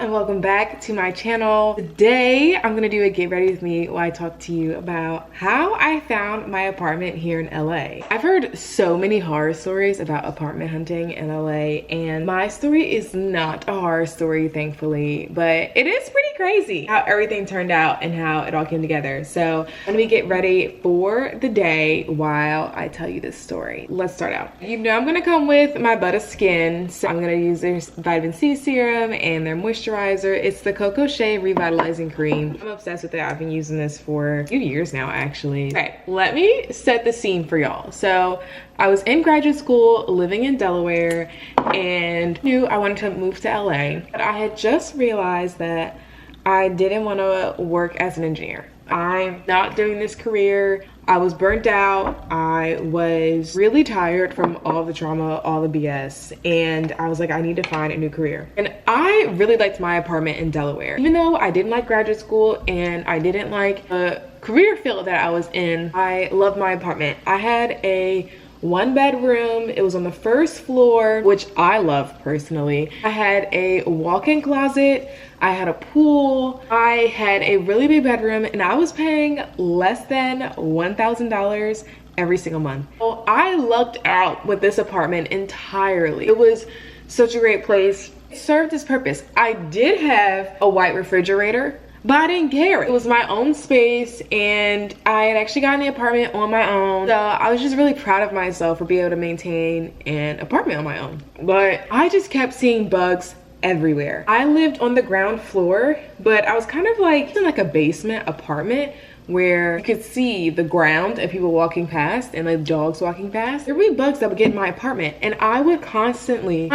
and welcome back to my channel. Today I'm gonna do a get ready with me while I talk to you about how I found my apartment here in LA. I've heard so many horror stories about apartment hunting in LA, and my story is not a horror story, thankfully, but it is pretty crazy how everything turned out and how it all came together. So let me get ready for the day while I tell you this story. Let's start out. You know I'm gonna come with my Butter Skin, so I'm gonna use their vitamin C serum and their moisturizer. It's the Coco Shea Revitalizing Cream. I'm obsessed with it. I've been using this for a few years now, actually. Okay, let me set the scene for y'all. So I was in graduate school living in Delaware and knew I wanted to move to LA, but I had just realized that I didn't want to work as an engineer. I'm not doing this career. I was burnt out. I was really tired from all the drama, all the BS, and I was like, I need to find a new career. And I really liked my apartment in Delaware. Even though I didn't like graduate school and I didn't like the career field that I was in, I loved my apartment. I had a 1-bedroom. It was on the first floor, which I love personally. I had a walk-in closet. I had a pool. I had a really big bedroom, and I was paying less than $1,000 every single month. So I lucked out with this apartment entirely. It was such a great place. It served its purpose. I did have a white refrigerator, but I didn't care. It was my own space, and I had actually gotten the apartment on my own. So I was just really proud of myself for being able to maintain an apartment on my own. But I just kept seeing bugs everywhere. I lived on the ground floor, but I was kind of like in like a basement apartment where you could see the ground and people walking past and like dogs walking past. There would be bugs that would get in my apartment, and I would constantly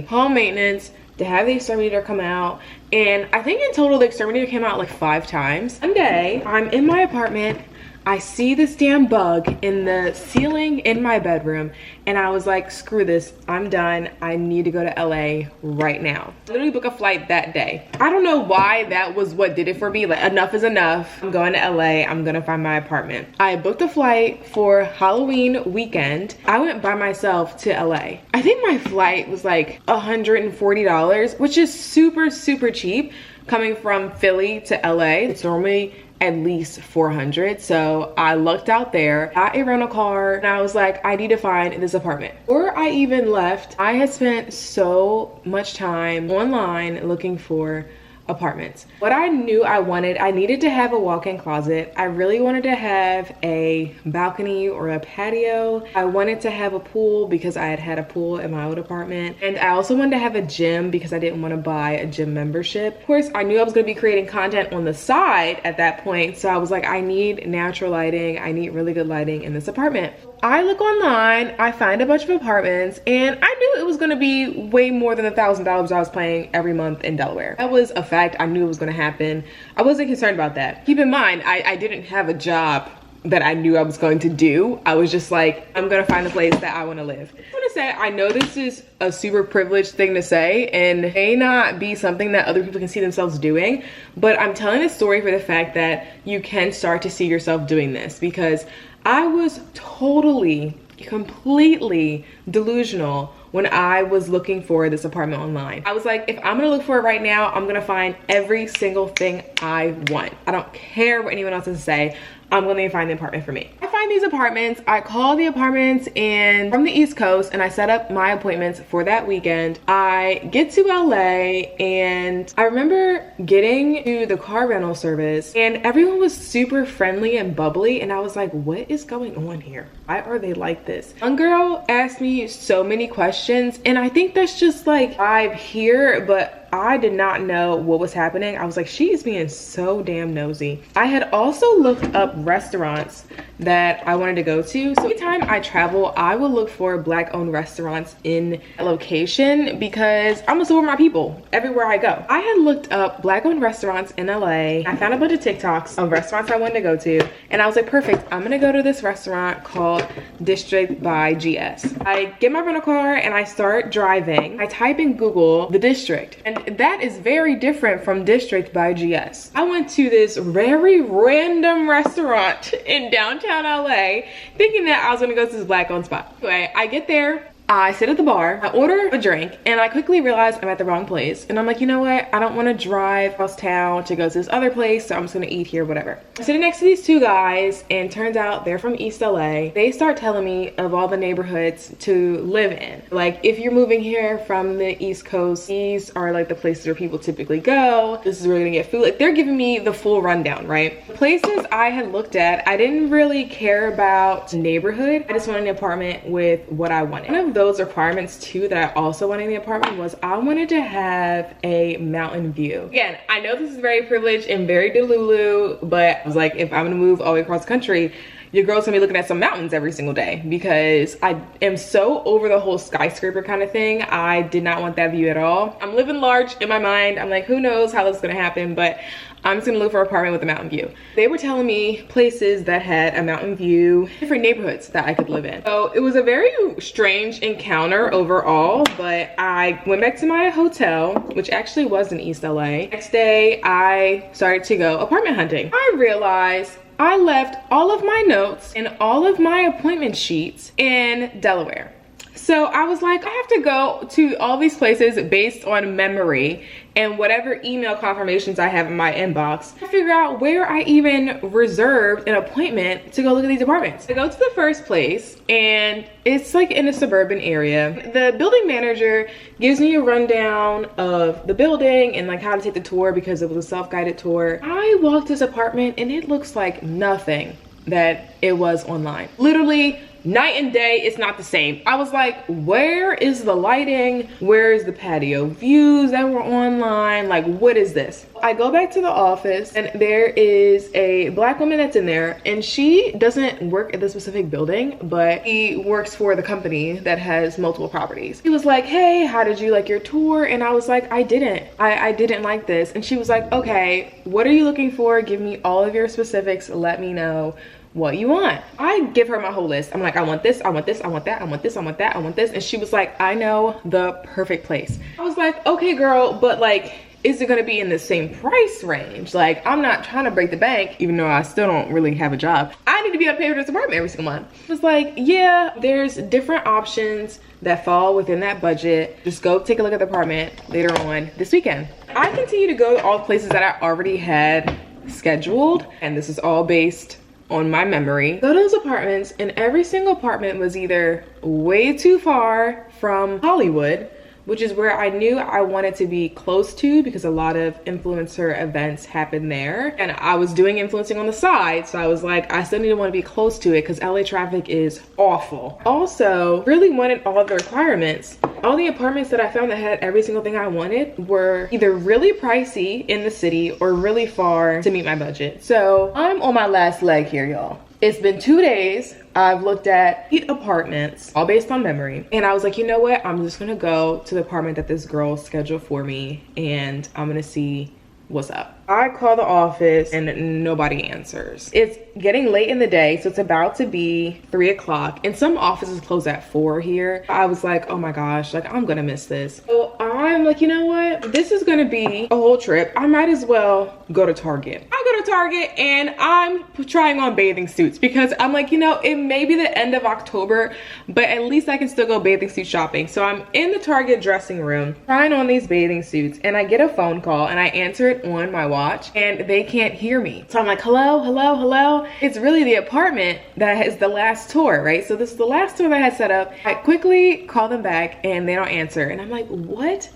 call maintenance to have the exterminator come out. And I think in total the exterminator came out like 5 times. One day I'm in my apartment, I see this damn bug in the ceiling in my bedroom, and I was like, screw this, I'm done. I need to go to LA right now. I literally booked a flight that day. I don't know why that was what did it for me. Like, enough is enough. I'm going to LA. I'm gonna find my apartment. I booked a flight for Halloween weekend. I went by myself to LA. I think my flight was like $140, which is super cheap coming from Philly to LA. It's normally at least $400. So I lucked out there, got a rental car, and I was like, I need to find this apartment. Before I even left, I had spent so much time online looking for apartments. What I knew I wanted, I needed to have a walk-in closet. I really wanted to have a balcony or a patio. I wanted to have a pool because I had had a pool in my old apartment. And I also wanted to have a gym because I didn't want to buy a gym membership. Of course, I knew I was going to be creating content on the side at that point. So I was like, I need natural lighting. I need really good lighting in this apartment. I look online, I find a bunch of apartments, and I knew it was gonna be way more than $1,000 I was paying every month in Delaware. That was a fact. I knew it was gonna happen. I wasn't concerned about that. Keep in mind, I didn't have a job that I knew I was going to do. I was just like, I'm gonna find a place that I wanna live. I wanna say, I know this is a super privileged thing to say and may not be something that other people can see themselves doing, but I'm telling this story for the fact that you can start to see yourself doing this, because I was totally, completely delusional when I was looking for this apartment online. I was like, if I'm gonna look for it right now, I'm gonna find every single thing I want. I don't care what anyone else has to say. I'm gonna find the apartment for me. I find these apartments, I call the apartments and from the East Coast, and I set up my appointments for that weekend. I get to LA, and I remember getting to the car rental service, and everyone was super friendly and bubbly, and I was like, what is going on here? Why are they like this? One girl asked me so many questions, and I think that's just like vibe here, but I did not know what was happening. I was like, she is being so damn nosy. I had also looked up restaurants that I wanted to go to. So anytime I travel, I will look for Black-owned restaurants in a location because I'm gonna support my people everywhere I go. I had looked up Black-owned restaurants in LA. I found a bunch of TikToks of restaurants I wanted to go to, and I was like, perfect, I'm gonna go to this restaurant called District by GS. I get my rental car and I start driving. I type in Google the District, and that is very different from District by GS. I went to this very random restaurant in downtown LA thinking that I was gonna go to this Black-owned spot. Anyway, I get there, I sit at the bar, I order a drink, and I quickly realize I'm at the wrong place. And I'm like, you know what? I don't want to drive across town to go to this other place, so I'm just gonna eat here, whatever. I'm sitting next to these two guys, and turns out they're from East LA. They start telling me of all the neighborhoods to live in. Like, if you're moving here from the East Coast, these are like the places where people typically go. This is where you're gonna get food. Like, they're giving me the full rundown, right? The places I had looked at, I didn't really care about neighborhood. I just wanted an apartment with what I wanted. One of those requirements too that I also wanted in the apartment was I wanted to have a mountain view. Again, I know this is very privileged and very delulu, but I was like, if I'm gonna move all the way across the country, your girl's gonna be looking at some mountains every single day, because I am so over the whole skyscraper kind of thing. I did not want that view at all. I'm living large in my mind. I'm like, who knows how this is gonna happen, but I'm just gonna look for an apartment with a mountain view. They were telling me places that had a mountain view, different neighborhoods that I could live in. So it was a very strange encounter overall, but I went back to my hotel, which actually was in East LA. Next day, I started to go apartment hunting. I realized I left all of my notes and all of my appointment sheets in Delaware. So I was like, I have to go to all these places based on memory and whatever email confirmations I have in my inbox to figure out where I even reserved an appointment to go look at these apartments. I go to the first place, and it's like in a suburban area. The building manager gives me a rundown of the building and like how to take the tour, because it was a self-guided tour. I walked this apartment and it looks like nothing that it was online. Literally night and day, it's not the same. I was like, where is the lighting? Where is the patio views that were online? Like, what is this? I go back to the office, and there is a Black woman that's in there, and she doesn't work at the specific building, but she works for the company that has multiple properties. He was like, hey, how did you like your tour? And I was like, I didn't like this. And she was like, okay, what are you looking for? Give me all of your specifics. Let me know what you want. I give her my whole list. I'm like, I want this, I want this, I want that, I want this, I want that, I want this. And she was like, I know the perfect place. I was like, okay, girl, but like, is it gonna be in the same price range? Like, I'm not trying to break the bank, even though I still don't really have a job. I need to be able to pay for this apartment every single month. It was like, yeah, there's different options that fall within that budget. Just go take a look at the apartment later on this weekend. I continue to go to all the places that I already had scheduled, and this is all based on my memory. Go to those apartments, and every single apartment was either way too far from Hollywood, which is where I knew I wanted to be close to, because a lot of influencer events happen there. And I was doing influencing on the side, so I was like, I still need to want to be close to it because LA traffic is awful. Also, really wanted all of the requirements. All the apartments that I found that had every single thing I wanted were either really pricey in the city or really far to meet my budget. So I'm on my last leg here, y'all. It's been 2 days. I've looked at 8 apartments, all based on memory. And I was like, you know what? I'm just gonna go to the apartment that this girl scheduled for me, and I'm gonna see what's up. I call the office and nobody answers. It's getting late in the day, so it's about to be 3 o'clock, and some offices close at 4 here. I was like, oh my gosh, like I'm gonna miss this. So I'm like, you know what? This is gonna be a whole trip. I might as well go to Target. I go to Target and I'm trying on bathing suits because I'm like, you know, it may be the end of October, but at least I can still go bathing suit shopping. So I'm in the Target dressing room trying on these bathing suits, and I get a phone call and I answer it on my watch, and they can't hear me. So I'm like, hello, hello, hello. It's really the apartment that is the last tour, right? So this is the last tour that I had set up. I quickly call them back and they don't answer. And I'm like, what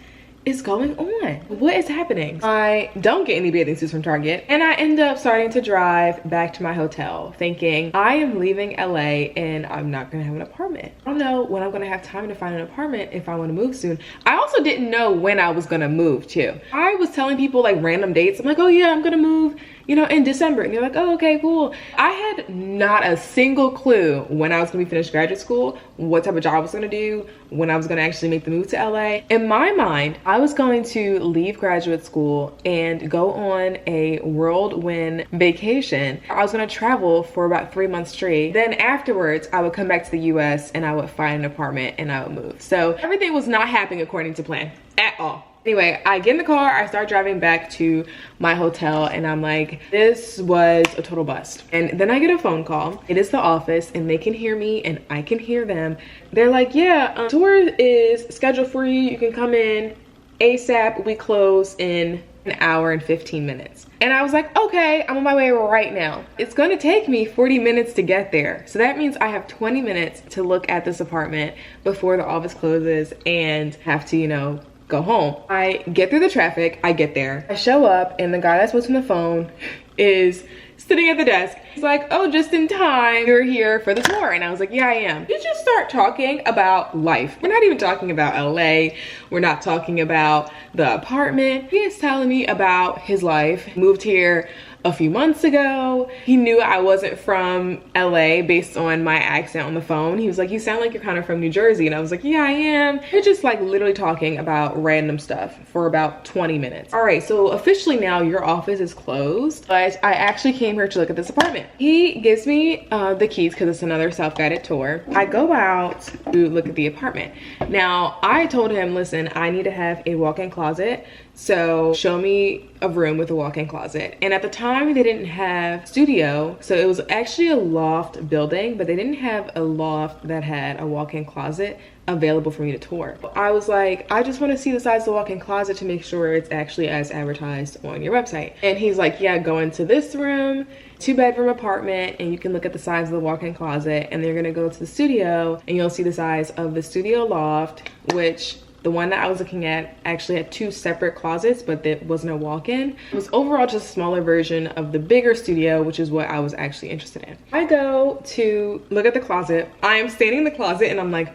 is going on? What is happening? I don't get any bathing suits from Target, and I end up starting to drive back to my hotel thinking I am leaving LA and I'm not gonna have an apartment. I don't know when I'm gonna have time to find an apartment if I want to move soon. I also didn't know when I was gonna move too. I was telling people like random dates. I'm like, oh yeah, I'm gonna move, you know, in December. And they're like, oh, okay, cool. I had not a single clue when I was gonna be finished graduate school, what type of job I was gonna do, when I was gonna actually make the move to LA. In my mind, I was going to leave graduate school and go on a whirlwind vacation. I was gonna travel for about 3 months straight. Then afterwards, I would come back to the US and I would find an apartment and I would move. So everything was not happening according to plan at all. Anyway, I get in the car, I start driving back to my hotel, and I'm like, this was a total bust. And then I get a phone call. It is the office, and they can hear me and I can hear them. They're like, yeah, tour is scheduled for you. You can come in ASAP. We close in an hour and 15 minutes. And I was like, okay, I'm on my way right now. It's gonna take me 40 minutes to get there. So that means I have 20 minutes to look at this apartment before the office closes and have to, you know, go home. I get through the traffic, I get there. I show up and the guy that's on the phone is sitting at the desk. He's like, oh, just in time, you're here for the tour. And I was like, yeah, I am. We just start talking about life. We're not even talking about LA. We're not talking about the apartment. He is telling me about his life. Moved here a few months ago. He knew I wasn't from LA based on my accent on the phone. He was like, you sound like you're kind of from New Jersey. And I was like, yeah, I am. We're just like literally talking about random stuff for about 20 minutes. All right, so officially now your office is closed, but I actually came here to look at this apartment. He gives me the keys because it's another self-guided tour. I go out to look at the apartment. Now, I told him, listen, I need to have a walk-in closet. So show me a room with a walk-in closet. And at the time they didn't have studio. So it was actually a loft building, but they didn't have a loft that had a walk-in closet available for me to tour. I was like, I just want to see the size of the walk-in closet to make sure it's actually as advertised on your website. And he's like, yeah, go into this room, 2-bedroom apartment, and you can look at the size of the walk-in closet, and they're gonna go to the studio and you'll see the size of the studio loft, which the one that I was looking at actually had 2 separate closets, but there wasn't a walk-in. It was overall just a smaller version of the bigger studio, which is what I was actually interested in. I go to look at the closet. I am standing in the closet and I'm like,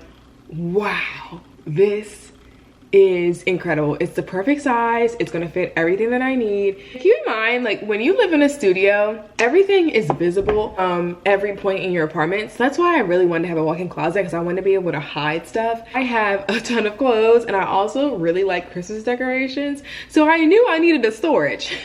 wow, this is incredible. It's the perfect size. It's gonna fit everything that I need. Keep in mind, like when you live in a studio, everything is visible every point in your apartment. So that's why I really wanted to have a walk-in closet, because I wanted to be able to hide stuff. I have a ton of clothes and I also really like Christmas decorations. So I knew I needed a storage.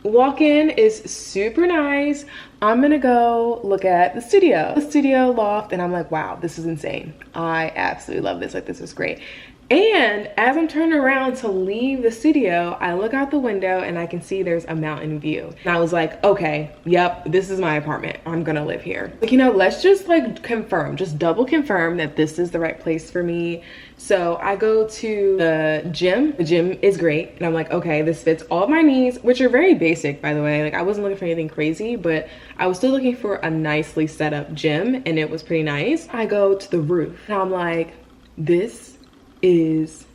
Walk-in is super nice. I'm gonna go look at the studio loft, and I'm like, wow, this is insane. I absolutely love this. Like, this is great. And as I'm turning around to leave the studio, I look out the window and I can see there's a mountain view. And I was like, okay, yep, this is my apartment. I'm gonna live here. Like, you know, let's just like confirm, just double confirm that this is the right place for me. So I go to the gym. The gym is great. And I'm like, okay, this fits all of my needs, which are very basic, by the way. Like, I wasn't looking for anything crazy, but I was still looking for a nicely set up gym, and it was pretty nice. I go to the roof and I'm like, this is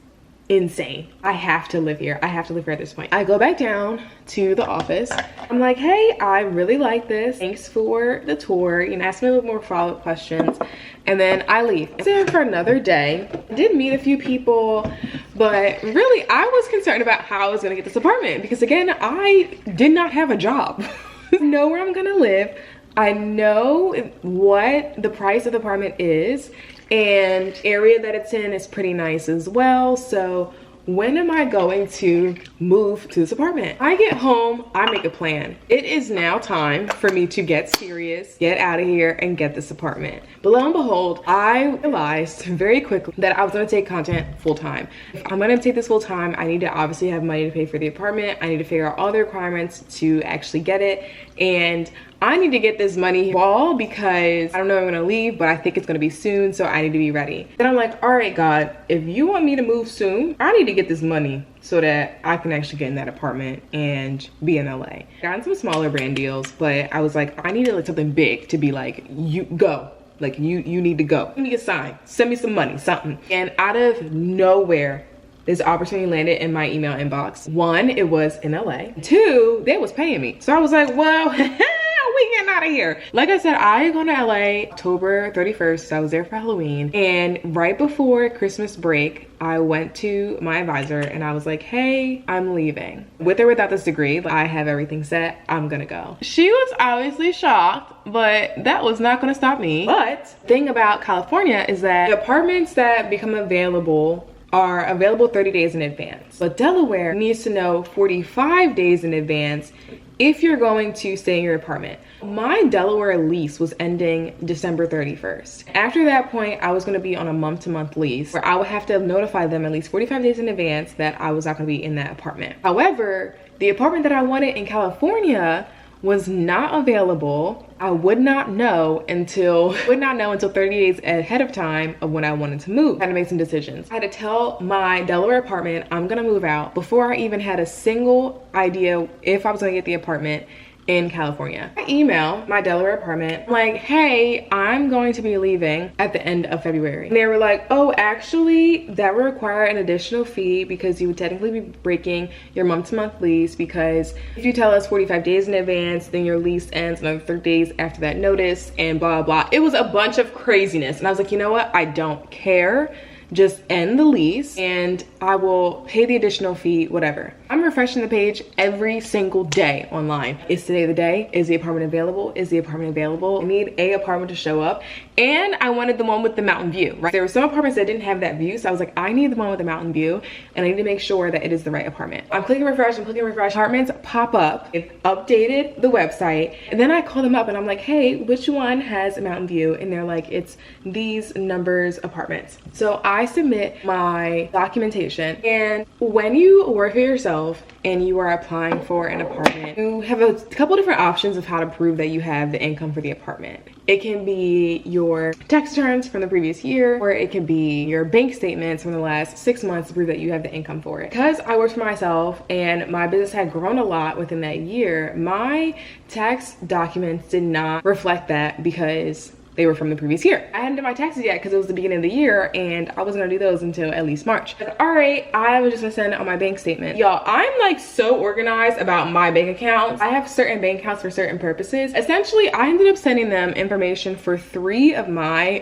insane. I have to live here. I have to live here at this point. I go back down to the office. I'm like, hey, I really like this. Thanks for the tour. You know, ask me a little more follow-up questions. And then I leave. I'm there for another day. I did meet a few people, but really I was concerned about how I was gonna get this apartment, because again, I did not have a job. I know where I'm gonna live. I know what the price of the apartment is, and area that it's in is pretty nice as well. So when am I going to move to this apartment? I get home, I make a plan. It is now time for me to get serious, get out of here, and get this apartment. But lo and behold, I realized very quickly that I was gonna take content full time. If I'm gonna take this full time, I need to obviously have money to pay for the apartment. I need to figure out all the requirements to actually get it. And I need to get this money fall, because I don't know if I'm gonna leave, but I think it's gonna be soon, so I need to be ready. Then I'm like, all right, God, if you want me to move soon, I need to get this money so that I can actually get in that apartment and be in LA. Gotten some smaller brand deals, but I was like, I needed like something big to be like, you go. Like, you need to go. Give me a sign, send me some money, something. And out of nowhere, this opportunity landed in my email inbox. 1, it was in LA. 2, they was paying me. So I was like, well, we getting out of here. Like I said, I go to LA October 31st. So I was there for Halloween. And right before Christmas break, I went to my advisor and I was like, hey, I'm leaving. With or without this degree, I have everything set. I'm gonna go. She was obviously shocked, but that was not gonna stop me. But the thing about California is that the apartments that become available are available 30 days in advance. But Delaware needs to know 45 days in advance if you're going to stay in your apartment. My Delaware lease was ending December 31st. After that point, I was gonna be on a month-to-month lease where I would have to notify them at least 45 days in advance that I was not gonna be in that apartment. However, the apartment that I wanted in California was not available. I would not know until 30 days ahead of time of when I wanted to move. I had to make some decisions. I had to tell my Delaware apartment I'm gonna move out before I even had a single idea if I was gonna get the apartment in California. I emailed my Delaware apartment like, hey, I'm going to be leaving at the end of February. And they were like, oh, actually that would require an additional fee because you would technically be breaking your month-to-month lease, because if you tell us 45 days in advance, then your lease ends another 30 days after that notice and blah, blah, blah. It was a bunch of craziness. And I was like, you know what? I don't care. Just end the lease and I will pay the additional fee, whatever. I'm refreshing the page every single day online. Is today the day? Is the apartment available? Is the apartment available? I need a apartment to show up. And I wanted the one with the mountain view, right? There were some apartments that didn't have that view. So I was like, I need the one with the mountain view and I need to make sure that it is the right apartment. I'm clicking refresh, I'm clicking refresh. Apartments pop up. It updated the website. And then I call them up and I'm like, hey, which one has a mountain view? And they're like, it's these numbers apartments. So I submit my documentation, and when you work for yourself and you are applying for an apartment, you have a couple different options of how to prove that you have the income for the apartment. It can be your tax returns from the previous year, or it can be your bank statements from the last 6 months to prove that you have the income for it. Because I worked for myself and my business had grown a lot within that year, my tax documents did not reflect that because they were from the previous year. I hadn't done my taxes yet because it was the beginning of the year and I wasn't gonna do those until at least March. Like, all right, I was just gonna send it on my bank statement. Y'all, I'm like so organized about my bank accounts. I have certain bank accounts for certain purposes. Essentially, I ended up sending them information for 3 of my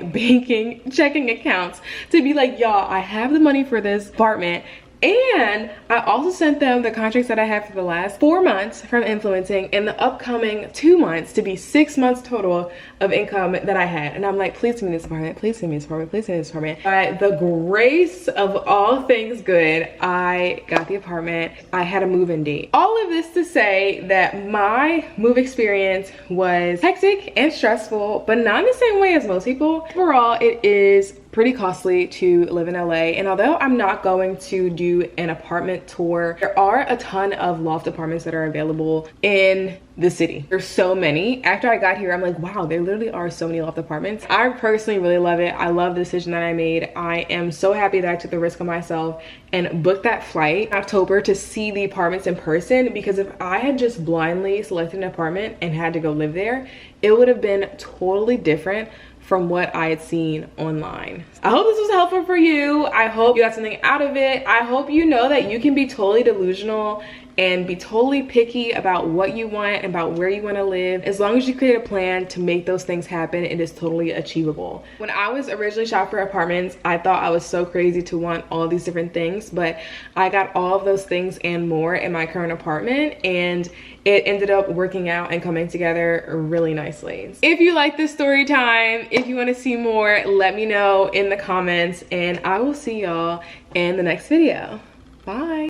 checking accounts to be like, y'all, I have the money for this apartment. And I also sent them the contracts that I have for the last 4 months from influencing and the upcoming 2 months to be 6 months total of income that I had. And I'm like, please send me this apartment, please send me this apartment, please send me this apartment. By the grace of all things good, I got the apartment. I had a move-in date. All of this to say that my move experience was hectic and stressful, but not in the same way as most people. Overall, it is pretty costly to live in LA, and although I'm not going to do an apartment tour, there are a ton of loft apartments that are available in the city. There's so many. After I got here, I'm like, wow, there literally are so many loft apartments. I personally really love it. I love the decision that I made. I am so happy that I took the risk on myself and booked that flight in October to see the apartments in person, because if I had just blindly selected an apartment and had to go live there, it would have been totally different from what I had seen online. I hope this was helpful for you. I hope you got something out of it. I hope you know that you can be totally delusional and be totally picky about what you want and about where you want to live. As long as you create a plan to make those things happen, it is totally achievable. When I was originally shopping for apartments, I thought I was so crazy to want all these different things, but I got all of those things and more in my current apartment, and it ended up working out and coming together really nicely. If you like this story time, if you want to see more, let me know in the comments, and I will see y'all in the next video. Bye.